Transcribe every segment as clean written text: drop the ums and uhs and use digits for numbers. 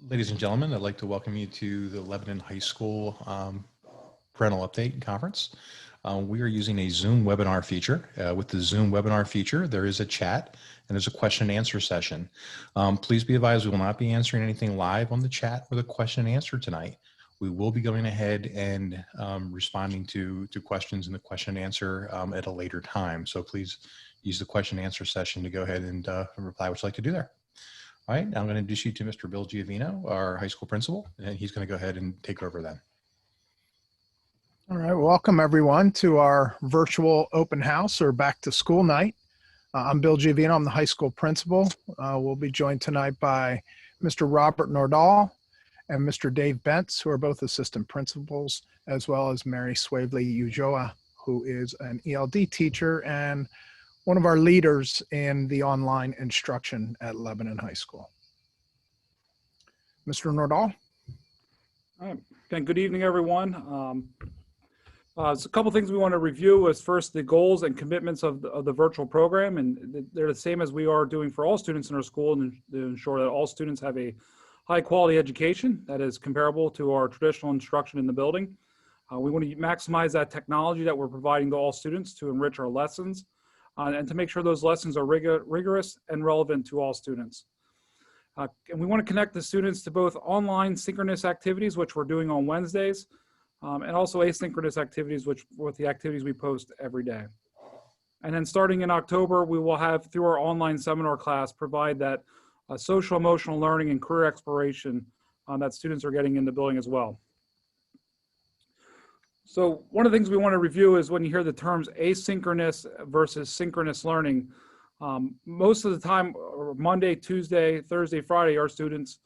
Ladies and gentlemen, I'd like to welcome you to the Lebanon High School Parental Update Conference. We are using a Zoom webinar feature. With the Zoom webinar feature, there is a chat and there's a question and answer session. Please be advised we will not be answering anything live on the chat or the question and answer tonight. We will be going ahead and responding to questions in the question and answer at a later time. So please use the question and answer session to go ahead and reply what you'd like to do there. All right, now I'm going to introduce you to Mr. Bill Giovino, our high school principal, and he's going to go ahead and take over then. All right, welcome everyone to our virtual open house or back to school night. I'm Bill Giovino, I'm the high school principal. We'll be joined tonight by Mr. Robert Nordahl and Mr. Dave Bentz, who are both assistant principals, as well as Mary Swavely Ujoa, who is an ELD teacher and one of our leaders in the online instruction at Lebanon High School. Mr. Nordahl. All right. Again, good evening, everyone. There's a couple things we want to review. Is first the goals and commitments of the virtual program, and they're the same as we are doing for all students in our school, and to ensure that all students have a high quality education that is comparable to our traditional instruction in the building. We want to maximize that technology that we're providing to all students to enrich our lessons. And to make sure those lessons are rigorous and relevant to all students. And we want to connect the students to both online synchronous activities, which we're doing on Wednesdays, and also asynchronous activities, which with the activities we post every day. And then starting in October, we will have, through our online seminar class, provide that social emotional learning and career exploration that students are getting in the building as well. So one of the things we want to review is when you hear the terms asynchronous versus synchronous learning, most of the time, Monday, Tuesday, Thursday, Friday, our students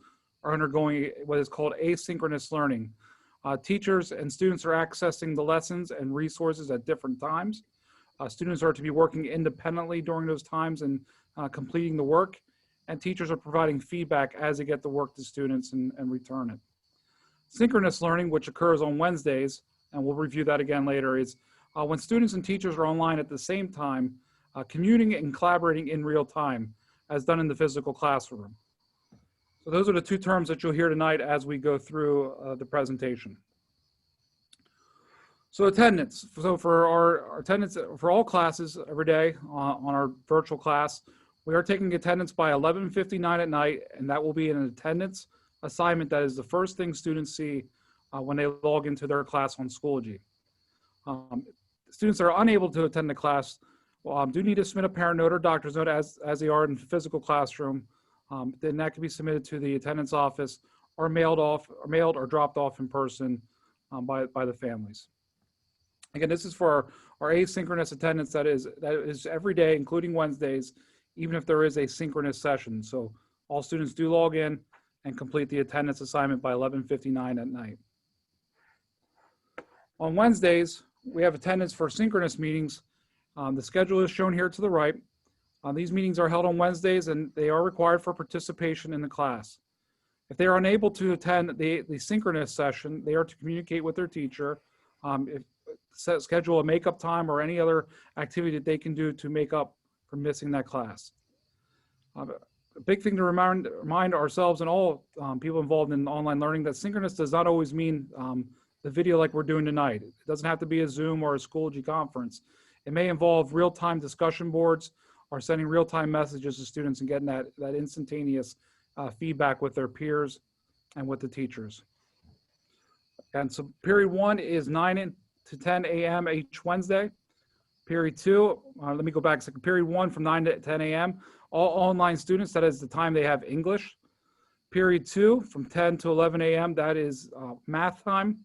are undergoing what is called asynchronous learning. Teachers and students are accessing the lessons and resources at different times. Students are to be working independently during those times and completing the work, and teachers are providing feedback as they get the work to students and return it. Synchronous learning, which occurs on Wednesdays, and we'll review that again later, is when students and teachers are online at the same time, commuting and collaborating in real time, as done in the physical classroom. So those are the two terms that you'll hear tonight as we go through the presentation. So attendance. So for our attendance for all classes every day on our virtual class, we are taking attendance by 11:59 at night, and that will be an attendance assignment that is the first thing students see when they log into their class on Schoology. Students that are unable to attend the class do need to submit a parent note or doctor's note as they are in the physical classroom. Then that can be submitted to the attendance office or mailed or dropped off in person by the families. Again, this is for our asynchronous attendance that is every day, including Wednesdays, even if there is a synchronous session. So all students do log in and complete the attendance assignment by 11:59 at night. On Wednesdays, we have attendance for synchronous meetings. The schedule is shown here to the right. These meetings are held on Wednesdays, and they are required for participation in the class. If they are unable to attend the synchronous session, they are to communicate with their teacher, schedule a makeup time or any other activity that they can do to make up for missing that class. A big thing to remind ourselves and all people involved in online learning that synchronous does not always mean the video like we're doing tonight. It doesn't have to be a Zoom or a Schoology conference. It may involve real-time discussion boards or sending real-time messages to students and getting that instantaneous feedback with their peers and with the teachers. And so period 1 is 9 to 10 a.m. each Wednesday. Period 2, let me go back a second. Period 1 from 9 to 10 a.m. All online students, that is the time they have English. Period 2 from 10 to 11 a.m., that is math time.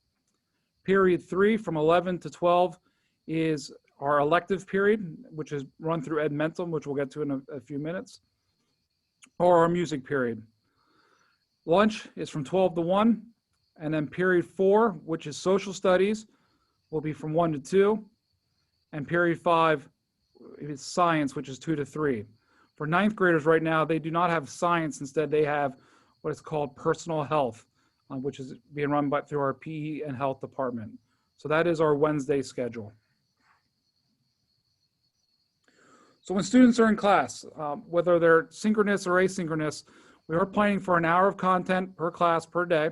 Period 3 from 11 to 12 is our elective period, which is run through Ed Mentum, which we'll get to in a few minutes, or our music period. Lunch is from 12 to 1, and then period 4, which is social studies, will be from 1 to 2, and period 5 is science, which is 2 to 3. For ninth graders right now, they do not have science. Instead, they have what is called personal health, which is being run through our PE and health department. So that is our Wednesday schedule. So when students are in class, whether they're synchronous or asynchronous, We are planning for an hour of content per class per day.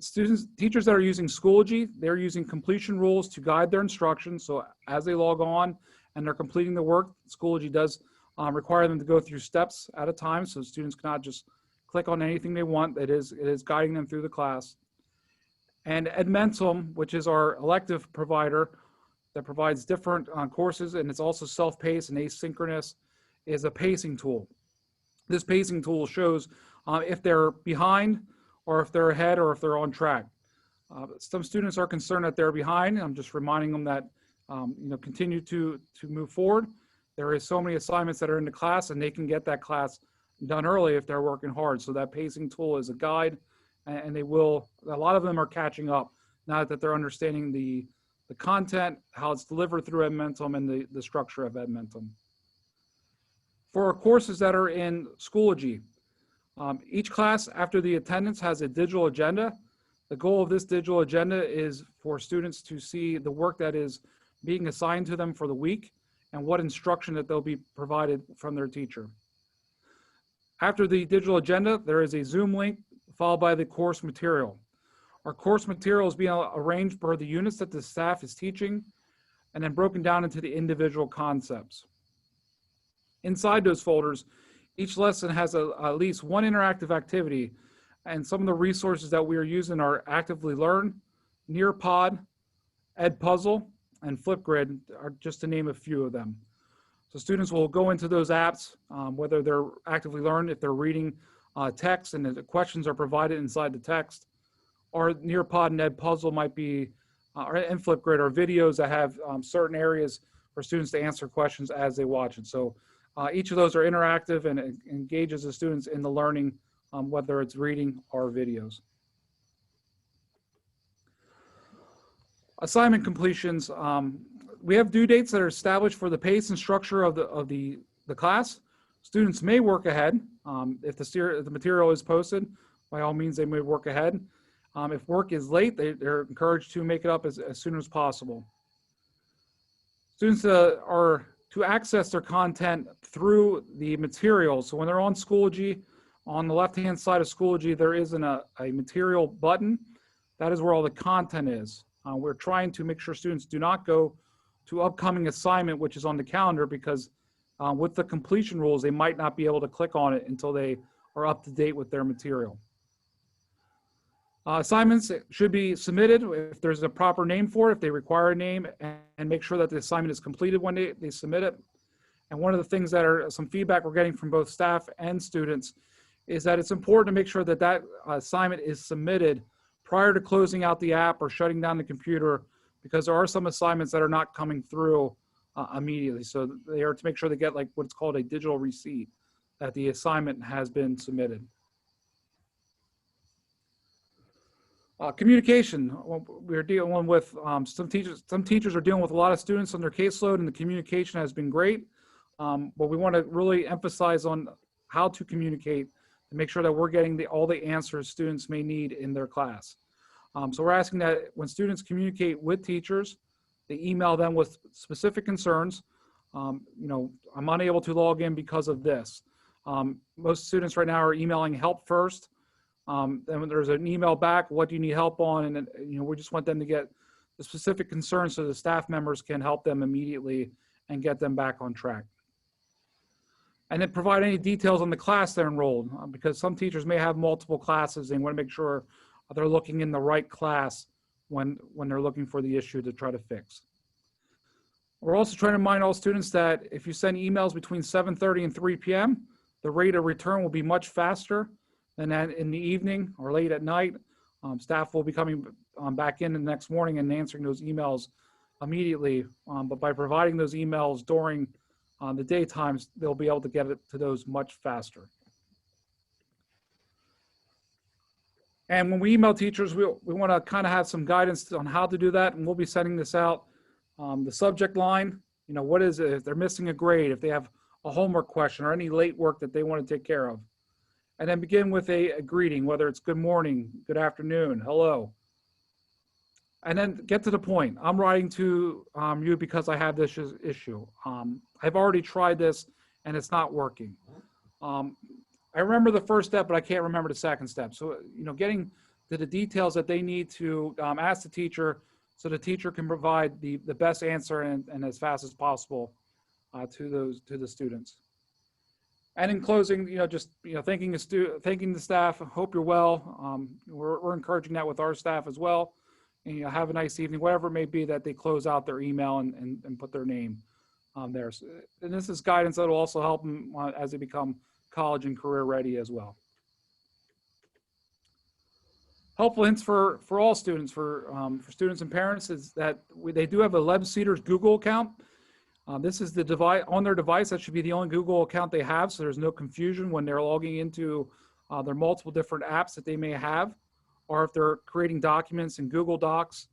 Teachers that are using Schoology, they're using completion rules to guide their instruction. So as they log on and they're completing the work, Schoology does require them to go through steps at a time, so students cannot just click on anything they want. It is guiding them through the class. And Edmentum, which is our elective provider that provides different courses, and it's also self-paced and asynchronous, is a pacing tool. This pacing tool shows if they're behind, or if they're ahead, or if they're on track. Some students are concerned that they're behind. I'm just reminding them that continue to move forward. There is so many assignments that are in the class, and they can get that class done early if they're working hard. So that pacing tool is a guide, and a lot of them are catching up now that they're understanding the content, how it's delivered through Edmentum, and the structure of Edmentum. For our courses that are in Schoology, each class after the attendance has a digital agenda. The goal of this digital agenda is for students to see the work that is being assigned to them for the week and what instruction that they'll be provided from their teacher. After the digital agenda, there is a Zoom link followed by the course material. Our course material is being arranged per the units that the staff is teaching and then broken down into the individual concepts. Inside those folders, each lesson has at least one interactive activity, and some of the resources that we are using are Actively Learn, Nearpod, Edpuzzle, and Flipgrid, are just to name a few of them. So students will go into those apps, whether they're Actively Learn, if they're reading text and the questions are provided inside the text, or Nearpod and Edpuzzle might be, and Flipgrid are videos that have certain areas for students to answer questions as they watch it. So each of those are interactive and engages the students in the learning, whether it's reading or videos. Assignment completions. We have due dates that are established for the pace and structure of the class. Students may work ahead. If the material is posted, by all means, they may work ahead. If work is late, they're encouraged to make it up as soon as possible. Students are to access their content through the materials. So when they're on Schoology, on the left-hand side of Schoology, there is a material button. That is where all the content is. We're trying to make sure students do not go to upcoming assignment, which is on the calendar, because with the completion rules, they might not be able to click on it until they are up to date with their material. Assignments should be submitted if there's a proper name for it, if they require a name, and make sure that the assignment is completed when they submit it. And one of the things that are some feedback we're getting from both staff and students is that it's important to make sure that that assignment is submitted prior to closing out the app or shutting down the computer, because there are some assignments that are not coming through immediately. So they are to make sure they get like what's called a digital receipt that the assignment has been submitted. Communication. We're dealing with some teachers are dealing with a lot of students on their caseload, and the communication has been great. But we want to really emphasize on how to communicate to make sure that we're getting all the answers students may need in their class. So we're asking that when students communicate with teachers, they email them with specific concerns. I'm unable to log in because of this. Most students right now are emailing help first. Then when there's an email back, what do you need help on? And then, we just want them to get the specific concerns so the staff members can help them immediately and get them back on track. And then provide any details on the class they're enrolled, because some teachers may have multiple classes and want to make sure they're looking in the right class when they're looking for the issue to try to fix. We're also trying to remind all students that if you send emails between 7:30 and 3 p.m., the rate of return will be much faster than that in the evening or late at night. Staff will be coming back in the next morning and answering those emails immediately. But by providing those emails during the daytimes, they'll be able to get it to those much faster. And when we email teachers, we want to kind of have some guidance on how to do that, and we'll be sending this out. The subject line, what is it? If they're missing a grade, if they have a homework question or any late work that they want to take care of. And then begin with a greeting, whether it's good morning, good afternoon, hello. And then get to the point. I'm writing to you because I have this issue. I've already tried this and it's not working. I remember the first step, but I can't remember the second step. So, getting to the details that they need to ask the teacher so the teacher can provide the best answer and as fast as possible to the students. And in closing, just thanking the staff. Hope you're well. We're encouraging that with our staff as well. And have a nice evening, whatever it may be that they close out their email and put their name there. So, and this is guidance that will also help them as they become college and career ready as well. Helpful hints for all students, for students and parents, is that they do have a LebCedars Google account. This is the device on their device. That should be the only Google account they have, so there's no confusion when they're logging into their multiple different apps that they may have, or if they're creating documents in Google Docs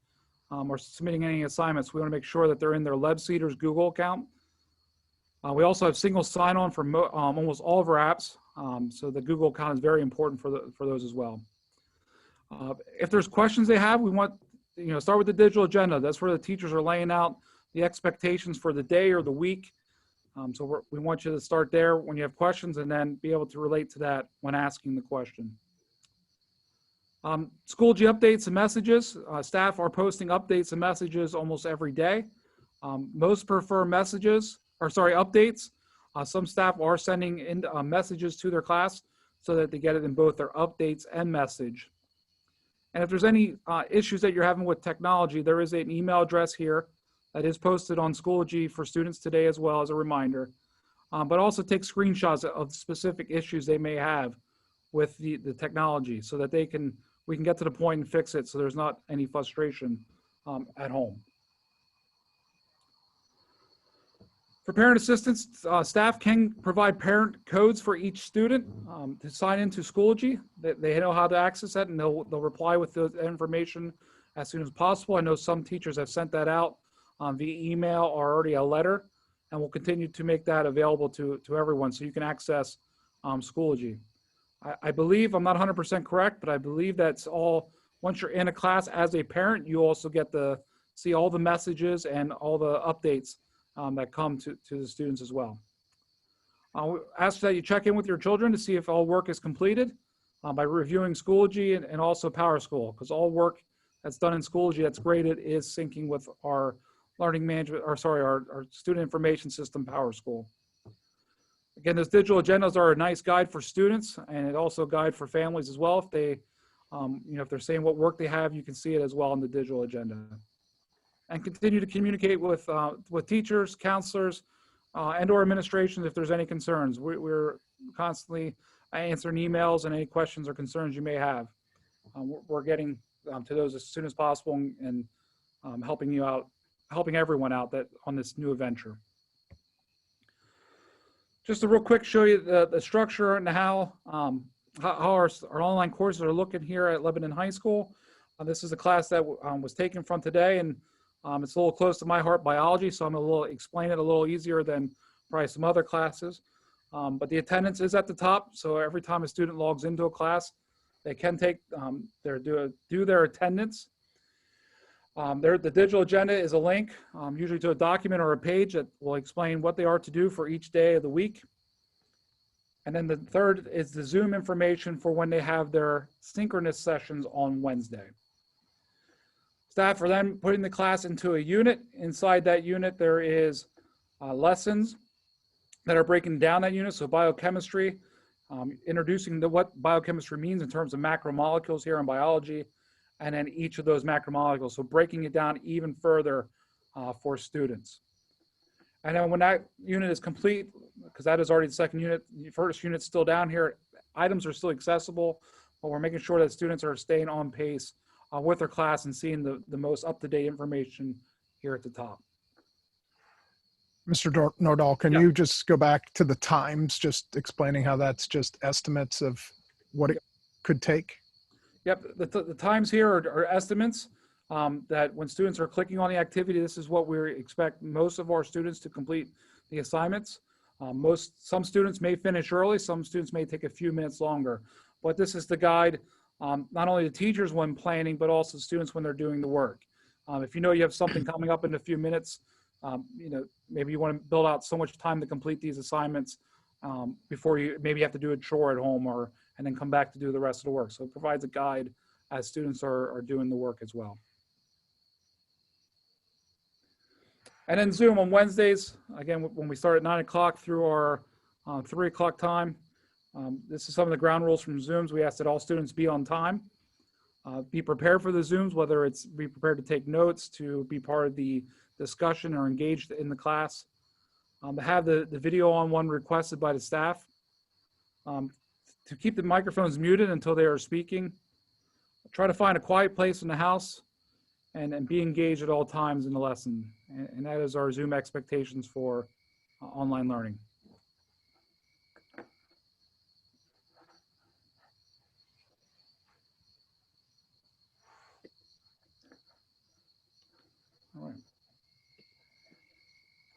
or submitting any assignments. We want to make sure that they're in their LebCedars Google account. We also have single sign-on for almost all of our apps, so the Google account is very important for those as well. If there's questions they have, we want start with the digital agenda. That's where the teachers are laying out the expectations for the day or the week. So we want you to start there when you have questions, and then be able to relate to that when asking the question. Schoology updates and messages. Staff are posting updates and messages almost every day. Most prefer updates. Some staff are sending in messages to their class so that they get it in both their updates and message. And if there's any issues that you're having with technology, there is an email address here that is posted on Schoology for students today as well, as a reminder. But also take screenshots of specific issues they may have with the technology so that we can get to the point and fix it so there's not any frustration at home. For parent assistance, staff can provide parent codes for each student to sign into Schoology. They know how to access that, and they'll reply with the information as soon as possible. I know some teachers have sent that out via email or already a letter, and we'll continue to make that available to everyone so you can access Schoology. I believe, I'm not 100% correct, but I believe that's all, once you're in a class as a parent, you also get to see all the messages and all the updates that come to the students as well. We ask that you check in with your children to see if all work is completed by reviewing Schoology and also PowerSchool, because all work that's done in Schoology that's graded is syncing with our learning management, our student information system, PowerSchool. Again, those digital agendas are a nice guide for students, and it also a guide for families as well. If they, if they're saying what work they have, you can see it as well in the digital agenda. And continue to communicate with teachers, counselors, and/or administrations if there's any concerns. We're constantly answering emails and any questions or concerns you may have. We're getting to those as soon as possible and helping you out, helping everyone out on this new adventure. Just to real quick show you the structure and how our online courses are looking here at Lebanon High School. This is a class that was taken from today, and it's a little close to my heart, biology, so I'm explain it a little easier than probably some other classes. But the attendance is at the top, so every time a student logs into a class, they can take do their attendance. The digital agenda is a link, usually to a document or a page that will explain what they are to do for each day of the week. And then the third is the Zoom information for when they have their synchronous sessions on Wednesday. Staff are then putting the class into a unit. Inside that unit, there is lessons that are breaking down that unit. So biochemistry, introducing what biochemistry means in terms of macromolecules here in biology, and then each of those macromolecules. So breaking it down even further for students. And then when that unit is complete, because that is already the second unit, the first unit's still down here, items are still accessible, but we're making sure that students are staying on pace with their class and seeing the most up-to-date information here at the top. Mr. Nordahl, can you just go back to the times, just explaining how that's just estimates of what it could take? Yep, the times here are estimates that when students are clicking on the activity, this is what we expect most of our students to complete the assignments. Some students may finish early, some students may take a few minutes longer, but this is the guide, not only the teachers when planning, but also students when they're doing the work. If you know you have something coming up in a few minutes, maybe you want to build out so much time to complete these assignments, before you maybe have to do a chore at home and then come back to do the rest of the work. So it provides a guide as students are doing the work as well. And then Zoom on Wednesdays, again, when we start at 9 o'clock through our 3 o'clock time. This is some of the ground rules from Zooms. We ask that all students be on time. Be prepared for the Zooms, whether it's be prepared to take notes, to be part of the discussion or engaged in the class. To have the video on when requested by the staff. To keep the microphones muted until they are speaking. Try to find a quiet place in the house and be engaged at all times in the lesson. And that is our Zoom expectations for online learning. All right.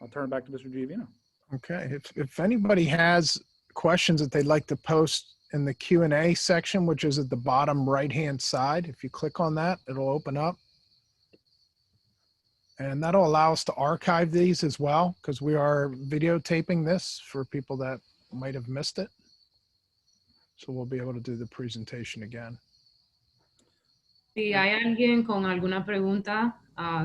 I'll turn it back to Mr. Giovino. Okay, if anybody has questions that they'd like to post in the Q&A section, which is at the bottom right-hand side, if you click on that, it'll open up. And that'll allow us to archive these as well, because we are videotaping this for people that might have missed it. So we'll be able to do the presentation again. Si hay alguien con alguna pregunta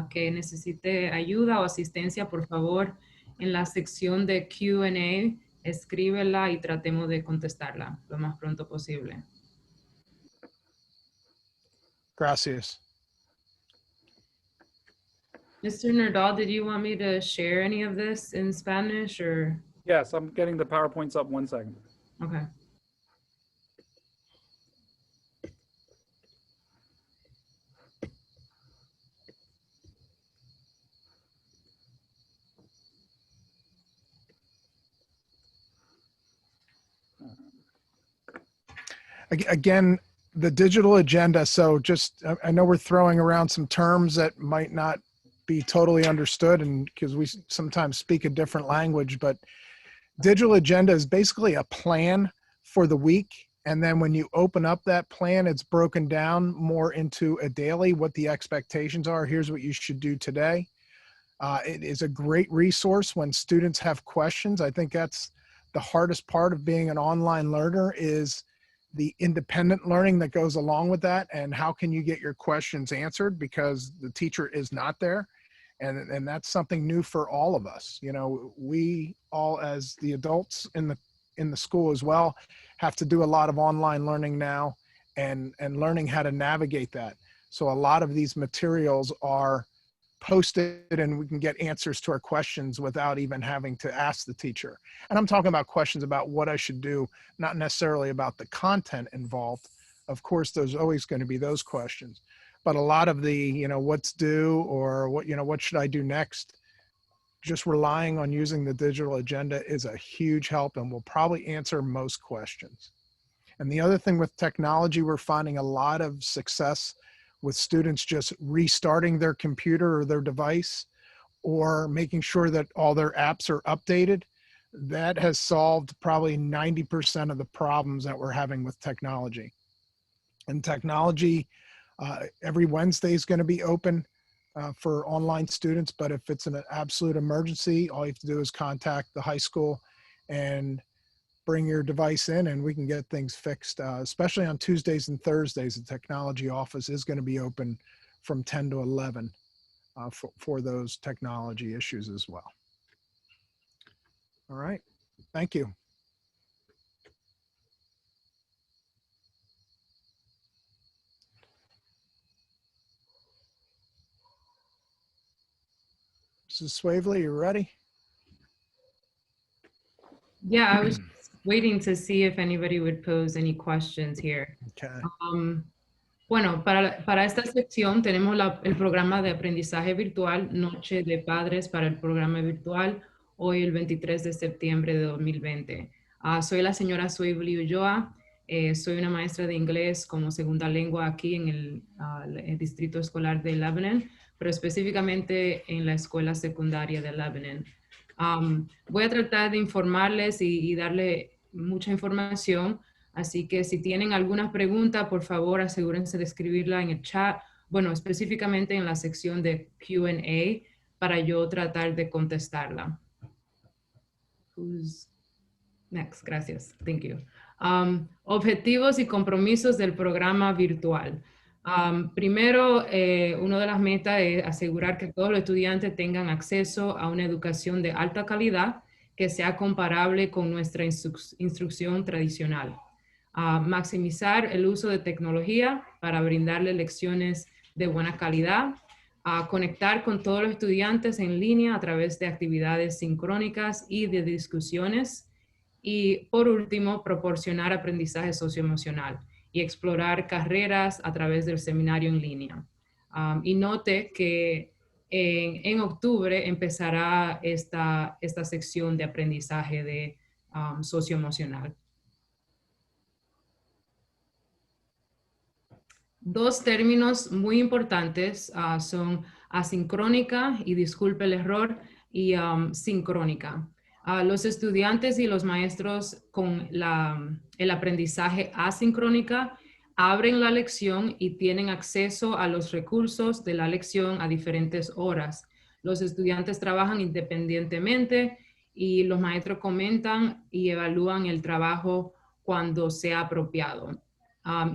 que necesite ayuda o asistencia, por favor, en la sección de Q&A, escríbela y tratemos de contestarla lo más pronto posible. Gracias. Mr. Nerdal, did you want me to share any of this in Spanish or? Yes, I'm getting the PowerPoints up 1 second. Okay. Again, the digital agenda. So just, I know we're throwing around some terms that might not be totally understood, and because we sometimes speak a different language, but digital agenda is basically a plan for the week. And then when you open up that plan, it's broken down more into a daily, what the expectations are. Here's what you should do today. It is a great resource when students have questions. I think that's the hardest part of being an online learner, is the independent learning that goes along with that, and how can you get your questions answered because the teacher is not there. And that's something new for all of us. You know, we all, as the adults in the school as well, have to do a lot of online learning now and learning how to navigate that. So a lot of these materials are posted and we can get answers to our questions without even having to ask the teacher. And I'm talking about questions about what I should do, not necessarily about the content involved. Of course, there's always going to be those questions, but a lot of the, you know, what's due or what, you know, what should I do next? Just relying on using the digital agenda is a huge help and will probably answer most questions. And the other thing with technology, we're finding a lot of success with students just restarting their computer or their device, or making sure that all their apps are updated. That has solved probably 90% of the problems that we're having with technology. And technology, every Wednesday is going to be open for online students, but if it's an absolute emergency, all you have to do is contact the high school and bring your device in and we can get things fixed, especially on Tuesdays and Thursdays. The technology office is going to be open from 10 to 11 for those technology issues as well. All right, thank you. Mrs. Swavely, you ready? Yeah, I was waiting to see if anybody would pose any questions here. Okay. Bueno, para esta sección tenemos el programa de aprendizaje virtual, Noche de Padres para el programa virtual, hoy el 23 de septiembre de 2020. Soy la señora Swavely Ulloa, soy una maestra de inglés como segunda lengua aquí en el distrito escolar de Lebanon, pero específicamente en la escuela secundaria de Lebanon. Voy a tratar de informarles y darle mucha información, así que si tienen alguna pregunta, por favor asegúrense de escribirla en el chat, bueno, específicamente en la sección de Q&A para yo tratar de contestarla. Who's Next, gracias. Thank you. Objetivos y compromisos del programa virtual. Primero, una de las metas es asegurar que todos los estudiantes tengan acceso a una educación de alta calidad que sea comparable con nuestra instrucción tradicional. Maximizar el uso de tecnología para brindarle lecciones de buena calidad. Conectar con todos los estudiantes en línea a través de actividades sincrónicas y de discusiones. Y por último, proporcionar aprendizaje socioemocional y explorar carreras a través del seminario en línea. Y note que en octubre empezará esta sección de aprendizaje de socioemocional. Dos términos muy importantes son asincrónica, y disculpe el error, y sincrónica. Los estudiantes y los maestros con el aprendizaje asincrónica abren la lección y tienen acceso a los recursos de la lección a diferentes horas. Los estudiantes trabajan independientemente y los maestros comentan y evalúan el trabajo cuando sea apropiado.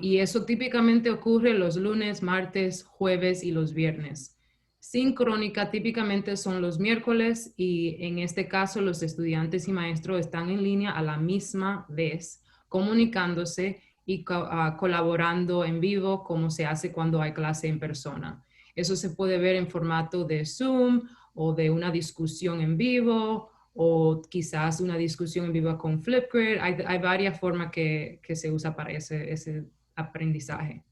Y eso típicamente ocurre los lunes, martes, jueves y los viernes. Sincrónica típicamente son los miércoles y en este caso los estudiantes y maestros están en línea a la misma vez, comunicándose y colaborando en vivo como se hace cuando hay clase en persona. Eso se puede ver en formato de Zoom o de una discusión en vivo o quizás una discusión en vivo con Flipgrid. Hay varias formas que se usa para ese aprendizaje.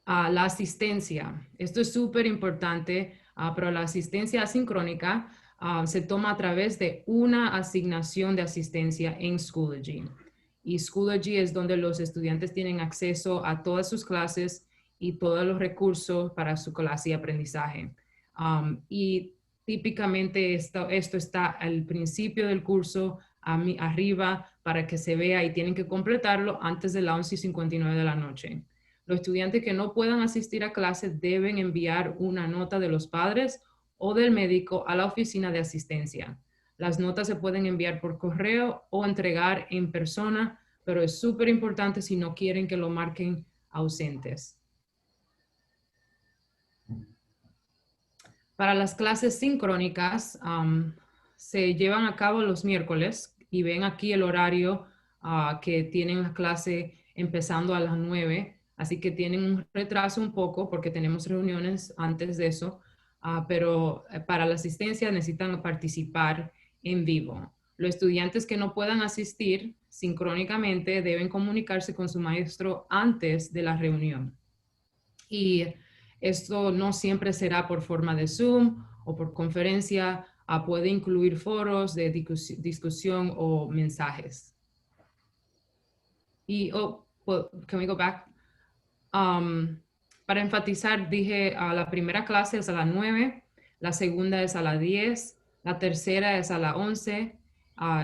La asistencia. Esto es súper importante, pero la asistencia asincrónica se toma a través de una asignación de asistencia en Schoology. Y Schoology es donde los estudiantes tienen acceso a todas sus clases y todos los recursos para su clase y aprendizaje. Y típicamente esto está al principio del curso, arriba, para que se vea y tienen que completarlo antes de las 11:59 de la noche. Los estudiantes que no puedan asistir a clases deben enviar una nota de los padres o del médico a la oficina de asistencia. Las notas se pueden enviar por correo o entregar en persona, pero es súper importante si no quieren que lo marquen ausentes. Para las clases sincrónicas, se llevan a cabo los miércoles y ven aquí el horario que tienen la clase empezando a las 9. Así que tienen un retraso un poco porque tenemos reuniones antes de eso, pero para la asistencia necesitan participar en vivo. Los estudiantes que no puedan asistir sincrónicamente deben comunicarse con su maestro antes de la reunión. Y esto no siempre será por forma de Zoom o por conferencia, puede incluir foros de discusión o mensajes. Y, can we go back? Para enfatizar, dije, la primera clase es a las 9, la segunda es a las 10, la tercera es a las 11,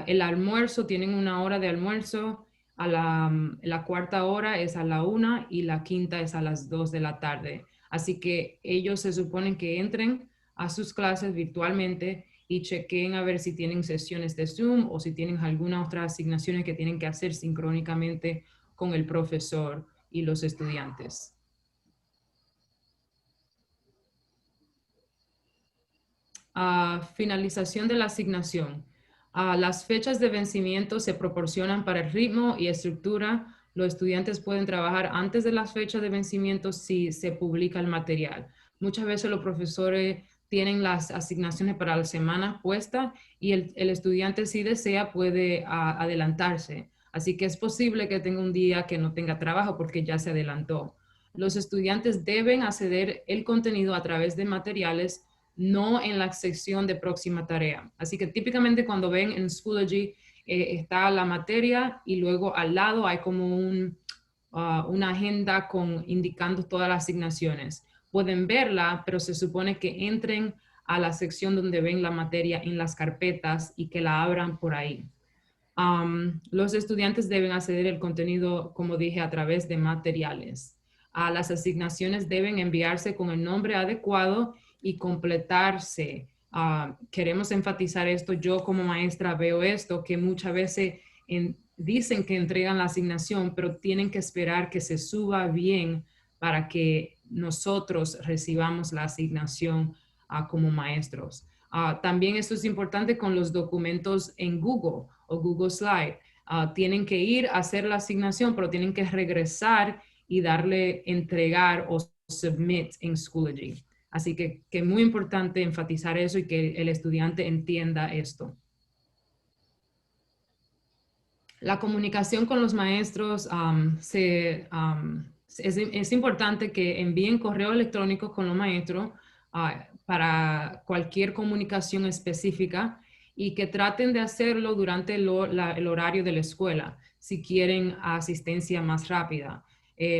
el almuerzo, tienen una hora de almuerzo, la cuarta hora es a la 1 y la quinta es a las 2 de la tarde. Así que ellos se suponen que entren a sus clases virtualmente y chequen a ver si tienen sesiones de Zoom o si tienen alguna otra asignaciones que tienen que hacer sincrónicamente con el profesor y los estudiantes. Finalización de la asignación. Las fechas de vencimiento se proporcionan para el ritmo y estructura. Los estudiantes pueden trabajar antes de las fechas de vencimiento si se publica el material. Muchas veces los profesores tienen las asignaciones para la semana puesta y el estudiante, si desea, puede adelantarse. Así que es posible que tenga un día que no tenga trabajo porque ya se adelantó. Los estudiantes deben acceder al contenido a través de materiales, no en la sección de próxima tarea. Así que típicamente cuando ven en Schoology está la materia y luego al lado hay como una agenda indicando todas las asignaciones. Pueden verla, pero se supone que entren a la sección donde ven la materia en las carpetas y que la abran por ahí. Los estudiantes deben acceder al contenido, como dije, a través de materiales. Las asignaciones deben enviarse con el nombre adecuado y completarse Queremos enfatizar esto. Yo como maestra veo esto, que muchas veces dicen que entregan la asignación, pero tienen que esperar que se suba bien para que nosotros recibamos la asignación como maestros. También esto es importante con los documentos en Google o Google Slide. Tienen que ir a hacer la asignación, pero tienen que regresar y darle entregar o submit en Schoology. Así que es muy importante enfatizar eso y que el estudiante entienda esto. La comunicación con los maestros es importante que envíen correo electrónico con los maestros para cualquier comunicación específica y que traten de hacerlo durante el horario de la escuela si quieren asistencia más rápida.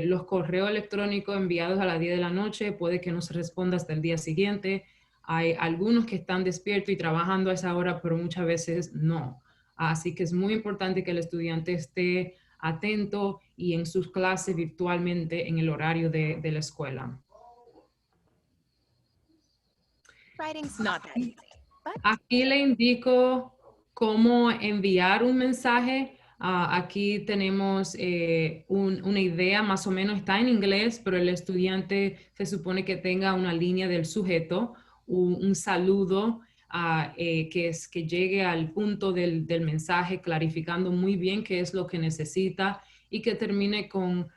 Los correos electrónicos enviados a las 10 de la noche puede que no se responda hasta el día siguiente. Hay algunos que están despiertos y trabajando a esa hora, pero muchas veces no. Así que es muy importante que el estudiante esté atento y en sus clases virtualmente en el horario de la escuela. Writing's not that easy, but Aquí le indico cómo enviar un mensaje. Aquí tenemos una idea, más o menos está en inglés, pero el estudiante se supone que tenga una línea del sujeto, un saludo que llegue al punto del mensaje, clarificando muy bien qué es lo que necesita y que termine con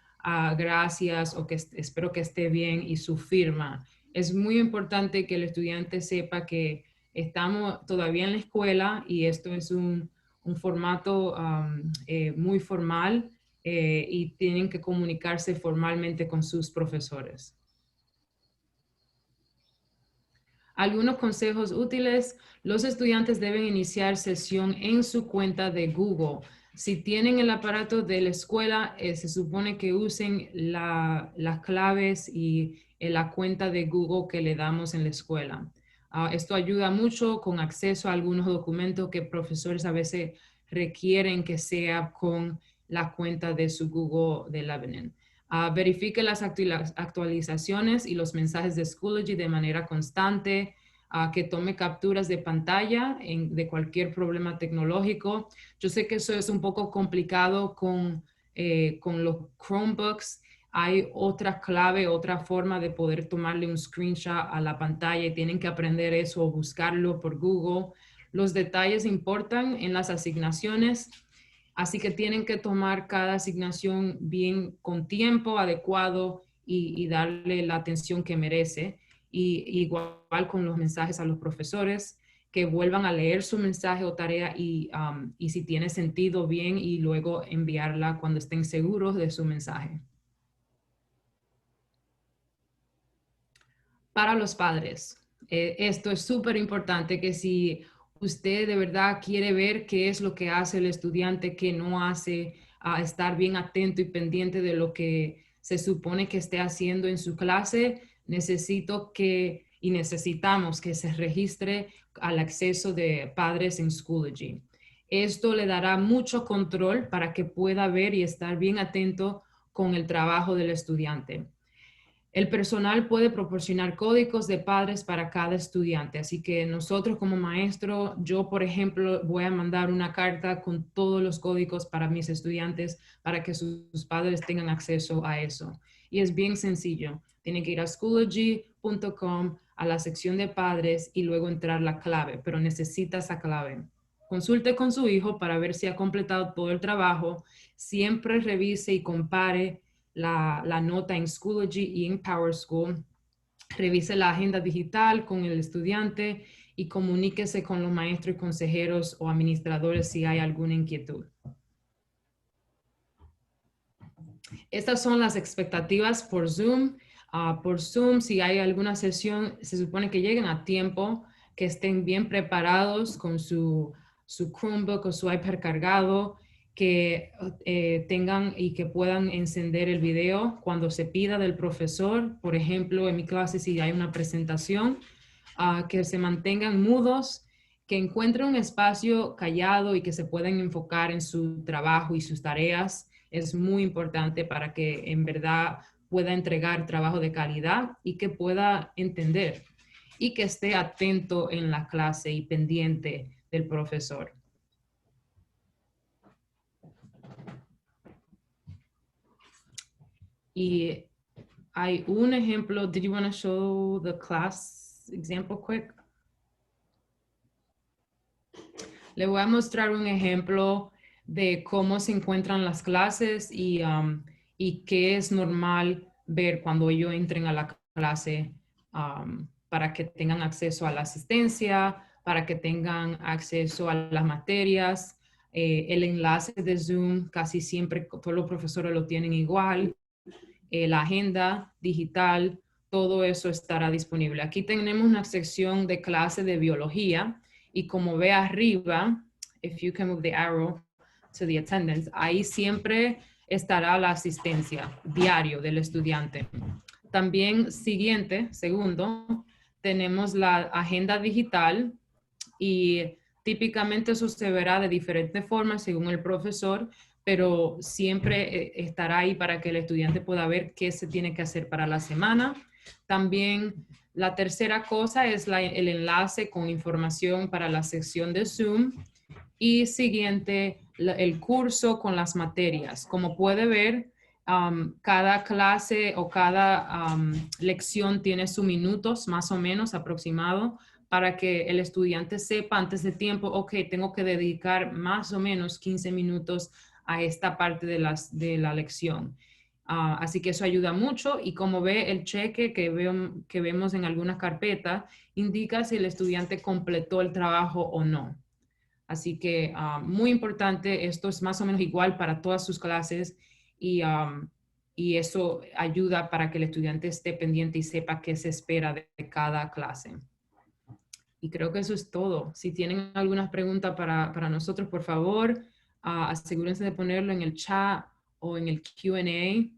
gracias o que espero que esté bien y su firma. Es muy importante que el estudiante sepa que estamos todavía en la escuela y esto es un formato muy formal y tienen que comunicarse formalmente con sus profesores. Algunos consejos útiles. Los estudiantes deben iniciar sesión en su cuenta de Google. Si tienen el aparato de la escuela, se supone que usen las claves y la cuenta de Google que le damos en la escuela. Esto ayuda mucho con acceso a algunos documentos que profesores a veces requieren que sea con la cuenta de su Google de Lebanon. Verifique las actualizaciones y los mensajes de Schoology de manera constante, que tome capturas de pantalla de cualquier problema tecnológico. Yo sé que eso es un poco complicado con los Chromebooks. Hay otra clave, otra forma de poder tomarle un screenshot a la pantalla y tienen que aprender eso o buscarlo por Google. Los detalles importan en las asignaciones. Así que tienen que tomar cada asignación bien con tiempo adecuado y darle la atención que merece. Y igual con los mensajes a los profesores, que vuelvan a leer su mensaje o tarea y si tiene sentido bien y luego enviarla cuando estén seguros de su mensaje. Para los padres, esto es súper importante que si usted de verdad quiere ver qué es lo que hace el estudiante, qué no hace, estar bien atento y pendiente de lo que se supone que esté haciendo en su clase, necesitamos que se registre al acceso de padres en Schoology. Esto le dará mucho control para que pueda ver y estar bien atento con el trabajo del estudiante. El personal puede proporcionar códigos de padres para cada estudiante, así que nosotros como maestro, yo por ejemplo voy a mandar una carta con todos los códigos para mis estudiantes para que sus padres tengan acceso a eso. Y es bien sencillo, tienen que ir a schoology.com a la sección de padres y luego entrar la clave, pero necesita esa clave. Consulte con su hijo para ver si ha completado todo el trabajo, siempre revise y compare la nota en Schoology y en PowerSchool. Revise la agenda digital con el estudiante y comuníquese con los maestros y consejeros o administradores si hay alguna inquietud. Estas son las expectativas por Zoom. Por Zoom, si hay alguna sesión, se supone que lleguen a tiempo, que estén bien preparados con su Chromebook o su iPad cargado, que tengan y que puedan encender el video cuando se pida del profesor. Por ejemplo, en mi clase, si hay una presentación, que se mantengan mudos, que encuentren un espacio callado y que se puedan enfocar en su trabajo y sus tareas. Es muy importante para que en verdad pueda entregar trabajo de calidad y que pueda entender. y que esté atento en la clase y pendiente del profesor. Y hay un ejemplo. Did you want to show the class example quick? Le voy a mostrar un ejemplo de cómo se encuentran las clases y qué es normal ver cuando ellos entren a la clase, para que tengan acceso a la asistencia, para que tengan acceso a las materias. El enlace de Zoom casi siempre todos los profesores lo tienen igual. La agenda digital, todo eso estará disponible. Aquí tenemos una sección de clase de biología y como ve arriba, if you can move the arrow to the attendance, ahí siempre estará la asistencia diario del estudiante. También segundo, tenemos la agenda digital y típicamente eso se verá de diferentes formas según el profesor, pero siempre estará ahí para que el estudiante pueda ver qué se tiene que hacer para la semana. También la tercera cosa es el enlace con información para la sección de Zoom. Y siguiente, el curso con las materias. Como puede ver, cada clase o cada lección tiene sus minutos más o menos aproximado para que el estudiante sepa antes de tiempo, ok, tengo que dedicar más o menos 15 minutos a esta parte de la lección. Así que eso ayuda mucho y como ve el cheque que vemos en algunas carpetas, indica si el estudiante completó el trabajo o no. Así que muy importante, esto es más o menos igual para todas sus clases y eso ayuda para que el estudiante esté pendiente y sepa qué se espera de cada clase. Y creo que eso es todo. Si tienen algunas preguntas para nosotros, por favor, asegúrense de ponerlo en el chat o en el Q&A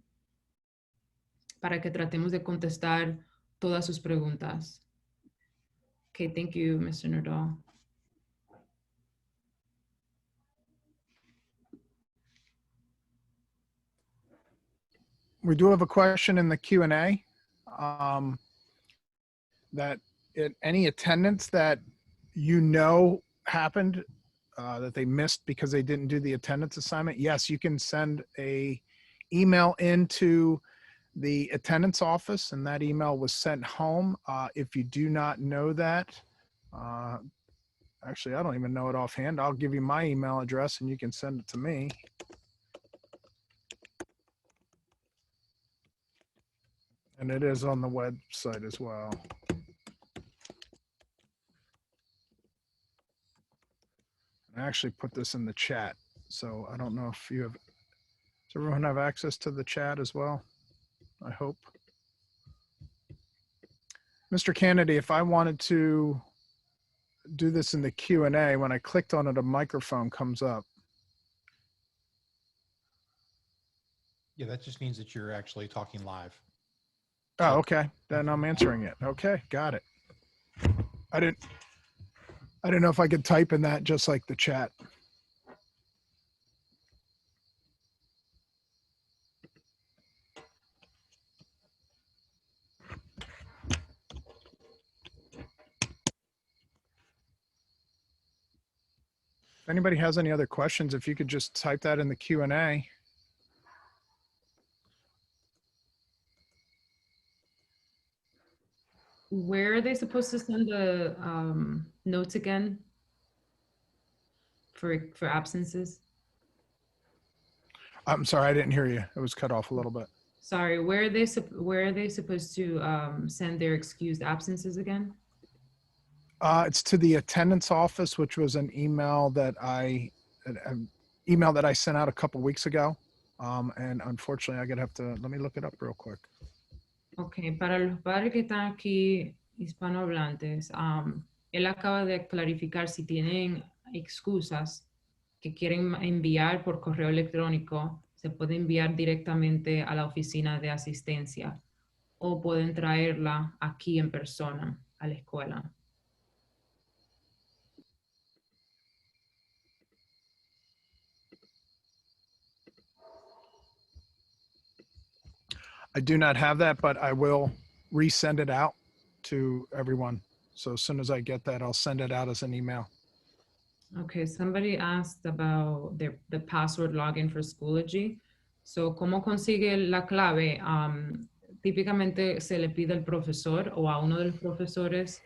para que tratemos de contestar todas sus preguntas. Okay, thank you, Mr. Nordal. We do have a question in the Q&A that any attendance that you know happened that they missed because they didn't do the attendance assignment, yes, you can send a email into the attendance office and that email was sent home. If you do not know that, actually, I don't even know it offhand. I'll give you my email address and you can send it to me. And it is on the website as well. I actually put this in the chat, so I don't know if you have, does everyone have access to the chat as well? I hope. Mr. Kennedy, if I wanted to do this in the Q&A, when I clicked on it, a microphone comes up. Yeah, that just means that you're actually talking live. Oh, okay. Then I'm answering it. Okay, got it. I didn't know if I could type in that just like the chat. If anybody has any other questions, if you could just type that in the Q&A. Where are they supposed to send the notes again for absences? I'm sorry, I didn't hear you. It was cut off a little bit. Sorry, where are they supposed to send their excused absences again? It's to the attendance office, which was an email that I sent out a couple weeks ago. And unfortunately, I'm gonna have to, let me look it up real quick. Ok, para los padres que están aquí hispanohablantes, él acaba de clarificar si tienen excusas que quieren enviar por correo electrónico, se puede enviar directamente a la oficina de asistencia o pueden traerla aquí en persona a la escuela. I do not have that, but I will resend it out to everyone So as soon as I get that, I'll send it out as an email. Okay, somebody asked about the password login for Schoology. So, ¿cómo consigue la clave? Típicamente se le pide al profesor o a uno de los profesores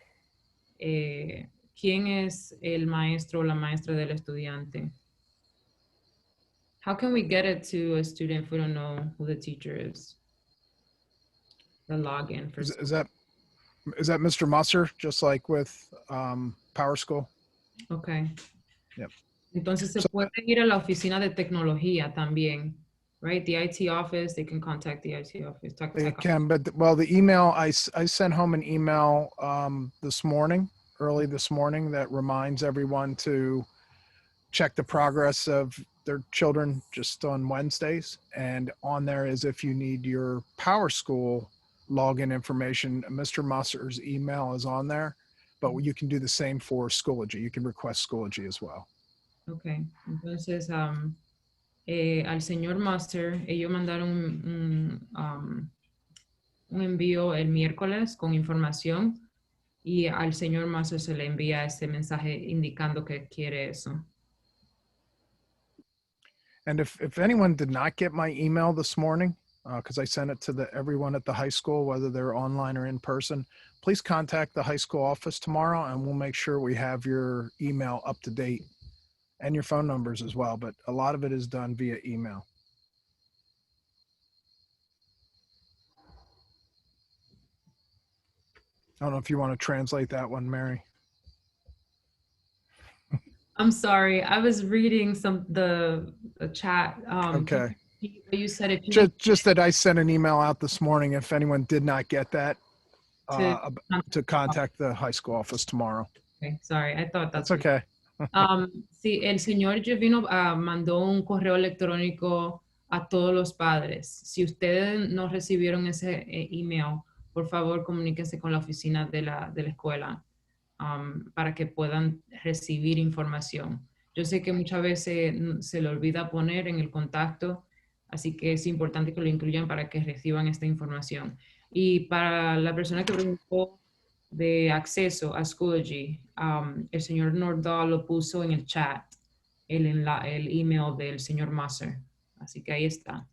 quién es el maestro o la maestra del estudiante. How can we get it to a student if we don't know who the teacher is? The login for Is that Mr. Musser, just like with Power School? Okay. Yep. Entonces se So- puede ir a la oficina de tecnología también, right? The IT office, they can contact the IT office. They can, but well, the email, I sent home an email early this morning, that reminds everyone to check the progress of their children just on Wednesdays. And on there is if you need your Power School login information, Mr. Musser's email is on there, but you can do the same for Schoology. You can request Schoology as well. Okay. Entonces, al señor Master, ellos mandaron un envío el miércoles con información y al señor Master se le envía ese mensaje indicando que quiere eso. And if anyone did not get my email this morning, because I sent it to everyone at the high school, whether they're online or in person, please contact the high school office tomorrow, and we'll make sure we have your email up to date and your phone numbers as well. But a lot of it is done via email. I don't know if you want to translate that one, Mary. I'm sorry, I was reading the chat. Okay. You said if you Just that I sent an email out this morning. If anyone did not get that, to contact the high school office tomorrow. Okay, sorry, I thought That's okay. Sí, el señor Givino mandó un correo electrónico a todos los padres. Si ustedes no recibieron ese email, por favor comuníquense con la oficina de la escuela para que puedan recibir información. Yo sé que muchas veces se le olvida poner en el contacto, así que es importante que lo incluyan para que reciban esta información. Y para la persona que preguntó de acceso a Schoology, el señor Nordahl lo puso en el chat, el email del señor Musser. Así que ahí está.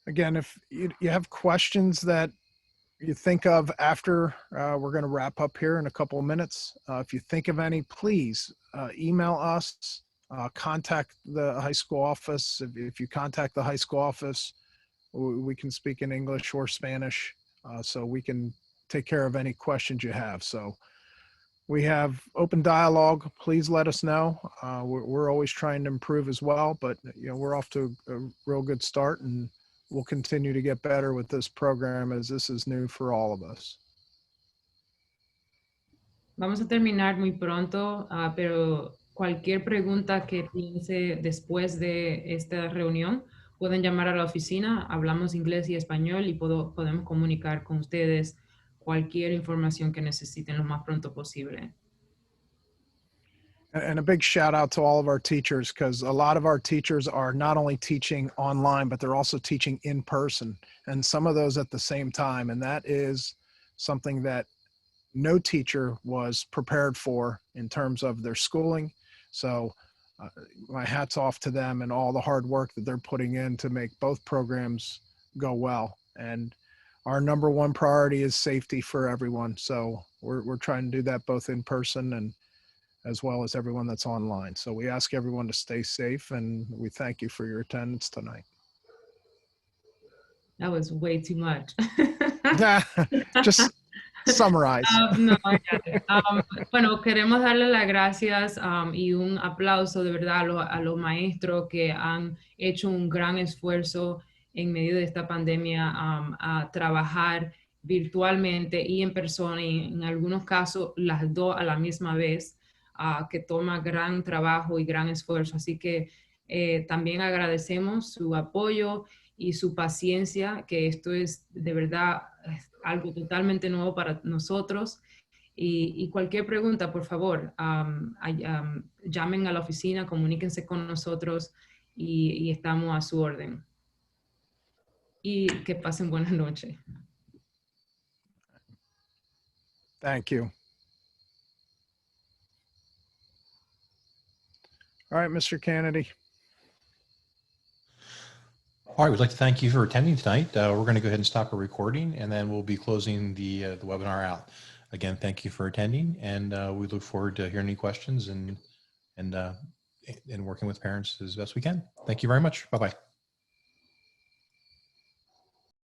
Again, if you have questions that you think of after we're going to wrap up here in a couple of minutes, if you think of any, please email us, contact the high school office. If you contact the high school office, we can speak in English or Spanish, so we can take care of any questions you have. So we have open dialogue. Please let us know. We're always trying to improve as well, but we're off to a real good start, and we'll continue to get better with this program as this is new for all of us. Vamos a terminar muy pronto, pero cualquier pregunta que piense después de esta reunión, pueden llamar a la oficina, hablamos inglés y español y podemos comunicar con ustedes cualquier información que necesiten lo más pronto posible. And a big shout out to all of our teachers, because a lot of our teachers are not only teaching online, but they're also teaching in person, and some of those at the same time. And that is something that no teacher was prepared for in terms of their schooling. So my hat's off to them and all the hard work that they're putting in to make both programs go well. And our number one priority is safety for everyone. So we're trying to do that both in person and as well as everyone that's online. So we ask everyone to stay safe, and we thank you for your attendance tonight. That was way too much. Just summarize. No, bueno, queremos darle las gracias y un aplauso de verdad a los maestros que han hecho un gran esfuerzo en medio de esta pandemia a trabajar virtualmente y en persona, y en algunos casos las dos a la misma vez, que toma gran trabajo y gran esfuerzo. Así que también agradecemos su apoyo y su paciencia, que esto es de verdad algo totalmente nuevo para nosotros. Y cualquier pregunta, por favor, llamen a la oficina, comuníquense con nosotros y estamos a su orden. Y que pasen buenas noches. Thank you. All right, Mr. Kennedy. All right, we'd like to thank you for attending tonight. We're going to go ahead and stop our recording, and then we'll be closing the webinar out. Again, thank you for attending, and we look forward to hearing any questions and working with parents as best we can. Thank you very much. Bye-bye.